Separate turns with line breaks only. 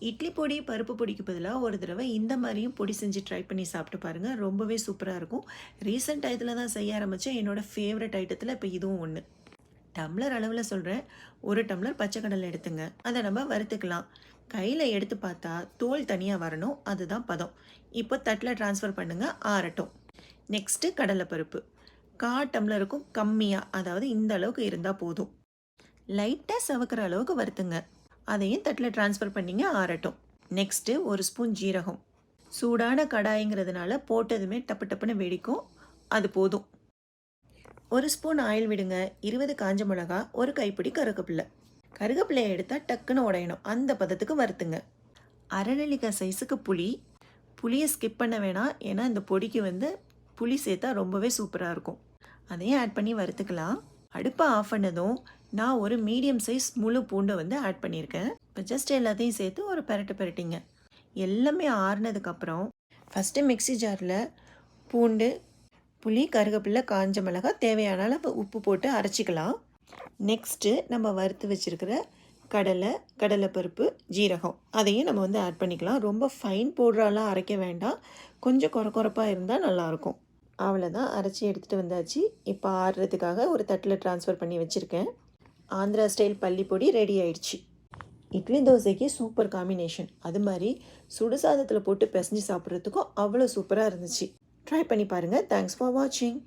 இட்லி பொடி, பருப்பு பொடிக்கு பதிலா ஒரு தடவை இந்த மாரியும் பொடி செஞ்சு ட்ரை பண்ணி சாப்பிட்டு பாருங்க. ரொம்பவே சூப்பரா இருக்கும். ரீசென்ட் டயத்துல தான் செய்ய ஆரம்பிச்சேன். என்னோட ஃபேவரைட் ஐட்டத்துல இப்ப இதுவும் ஒண்ணு. டம்ளர் அளவுல சொல்றேன். 1 டம்ளர் பச்சை கடலை எடுத்துங்க. அத நம்ம வறுத்துக்கலாம். கையில எடுத்து பார்த்தா தோல் தனியா வரணும். அதுதான் பதம். இப்போ தட்டுல ட்ரான்ஸ்ஃபர் பண்ணுங்க. ஆறட்டும். நெக்ஸ்ட்டு கடலைப்பருப்பு. 1/4 டம்ளருக்கும் கம்மியா, அதாவது இந்த அளவுக்கு இருந்தா போதும். லைட்டா செவக்கிற அளவுக்கு வறுத்துங்க. அதையும் தட்டில் ட்ரான்ஸ்ஃபர் பண்ணிங்க, ஆறட்டும். நெக்ஸ்ட்டு 1 ஸ்பூன் ஜீரகம். சூடான கடாய்ங்கிறதுனால போட்டதுமே டப்பு டப்புன்னு வெடிக்கும். அது போதும். 1 ஸ்பூன் ஆயில் விடுங்க. 20 காஞ்ச மிளகா, 1 கைப்பிடி கருவேப்பிலை. கருவேப்பிலையை எடுத்தால் டக்குன்னு உடையணும். அந்த பதத்துக்கு வறுத்துங்க. அரை நெல்லிக்காய் சைஸுக்கு புளி. புளியை ஸ்கிப் பண்ண வேணாம். ஏன்னா இந்த பொடிக்கு புளி சேர்த்தா ரொம்பவே சூப்பராக இருக்கும். அதையும் ஆட் பண்ணி வறுத்துக்கலாம். அடுப்பை ஆஃப் பண்ணதும் நான் ஒரு மீடியம் சைஸ் முழு பூண்டை ஆட் பண்ணியிருக்கேன். இப்போ ஜஸ்ட் எல்லாத்தையும் சேர்த்து ஒரு பெரட்டிங்க. எல்லாமே ஆறுனதுக்கப்புறம் ஃபஸ்ட்டு மிக்ஸி ஜாரில் பூண்டு, புளி, கருவேப்பிலை, காஞ்ச மிளகாய், தேவையான அளவு உப்பு போட்டு அரைச்சிக்கலாம். நெக்ஸ்ட்டு நம்ம வறுத்து வச்சுருக்கிற கடலைப்பருப்பு, ஜீரகம் அதையும் நம்ம ஆட் பண்ணிக்கலாம். ரொம்ப ஃபைன் பவுடராலாம் அரைக்க வேண்டாம். கொஞ்சம் கொரப்பாக இருந்தால் நல்லாயிருக்கும். அவ்வளோதான், அரைச்சி எடுத்துகிட்டு வந்தாச்சு. இப்போ ஆறுறதுக்காக ஒரு தட்டில் ட்ரான்ஸ்ஃபர் பண்ணி வச்சுருக்கேன். ஆந்திரா ஸ்டைல் பள்ளி பொடி ரெடி ஆயிடுச்சு. இட்லி தோசைக்கு சூப்பர் காம்பினேஷன். அது மாதிரி சுடு சாதத்தில் போட்டு பிசைஞ்சு சாப்பிட்றதுக்கும் அவ்வளோ சூப்பராக இருந்துச்சு. ட்ரை பண்ணி பாருங்கள். தேங்க்ஸ் ஃபார் வாட்சிங்.